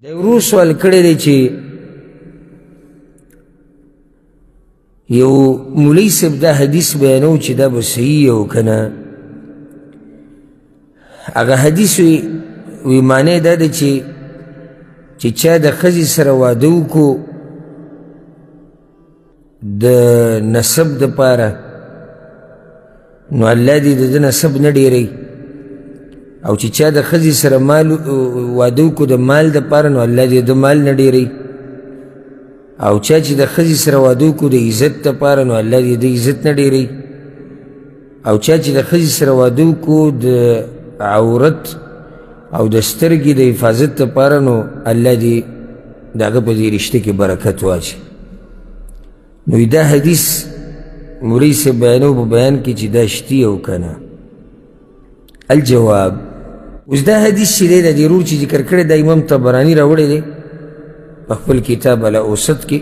د ورو سوال کړی دی چې یو مولوي صاحب دا حدیث بیانو چې دا به صحیح او که نه هغه حدیث وی معنی دا ده چې چا د ښځې سره واده وکړو د نسب دپاره نو الله دې د ده نسب نه ډېروي او چې چا د ښځې سره مال واده وکړو د مال دپاره نو الله دې د مال نه ډېروي او چا چې د ښځې سره واده وکړو د عزت دپاره نو الله دې د عزت نه ډېروي او چا چې د ښځې سره واده وکړو د عورت او د سترګې د حفاظت دپاره نو الله دې د هغه په دې رشته کې برکت واچي نو دا حدیث مولوي صاحب بیانو په بیان کې چې دا شتي او که نه الجواب اوس دا حدیث چې دی د دې رول چې ذکر کړی دا امام طبراني راوړی دی په خپل کتاب الاوسط کې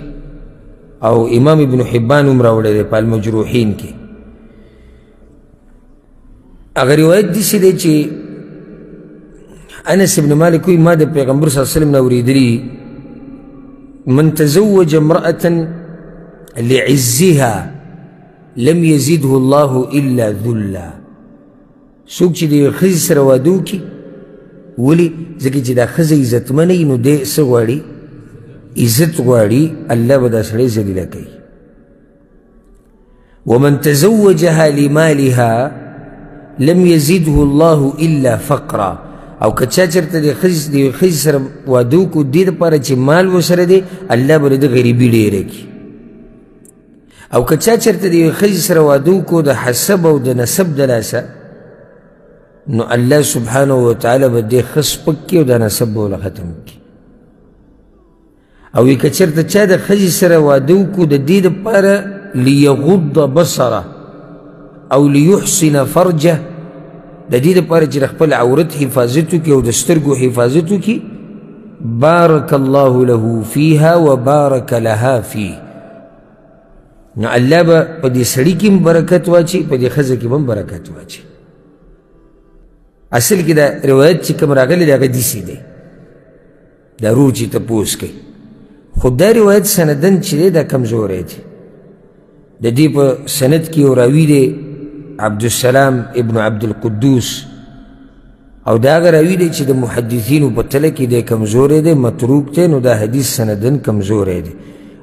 او امام ابن حبان هم راوړی دی په المجروحین کې هغه روایت داسې دی چې انس ابن مالک وایي ما د پیغمبر صلی الله علیه وسلم نه اورېدلي من تزوج امرأة لعزها لم يزده الله الا ذلا څوک چې د یوې ښځې سره واده وکړي ولې ځکه چې دا ښځه عزتمنه وي نو دی څه غواړي عزت غواړي الله به دا سړی ذلیله کوي ومن تزوجها لمالها لم يزده الله الا فقرا او که چا چېرته د یوې ښځې سره واده وکړو دې دپاره چې مال ورسره دی الله به د غریبي ډېره کړي او که چا چېرته د یوې ښځې سره واده وکړو د حسب او د نسب د لاسه نو الله سبحانه وتعالی به دې ښه سپک کړي او دا نسب به ورله ختم کړي او که چېرته چا د ښځې سره واده وکړو د دې دپاره لیغض بصره او لیحسن فرجه د دې دپاره چې د خپل عورت حفاظت وکړي او د سترګو حفاظت وکړي بارک الله له فیها وبارک لها فیه نو الله به په دې سړي کې هم برکت واچي په دې ښځه کې به هم برکت واچي اصل کې دا روایت چې کوم راغلی دی هغه داسې دی دا رور چې تپوس کوي خو دا روایت سندن چې دی دا کمزوری دی د دې په سند کې یو راوي دی عبدالسلام ابن عبدالقدوس او دا هغه راوي دی چې د محدثینو په تله کې دی کمزوری دی متروک دی نو دا حدیث سندن کمزوری دی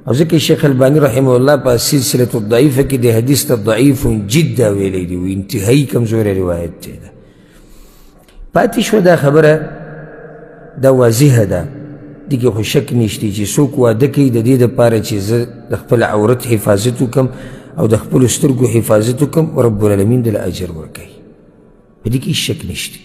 او ځکه شیخ البانی رحمه الله په سلسلة الضعیفه کې د حدیث ته ضعیف جدا ویلی دی و انتهایی کمزوری روایت دی پاتې شوه دا خبره دا واضحه ده دې کې خو شک نشتی چې څوک واده کوي د دې دپاره چې زه د خپل عورت حفاظت وکړم او د خپلو سترګو حفاظت وکړم رب العالمین دله اجر ورکوي په دې کې هېڅ شک نشتی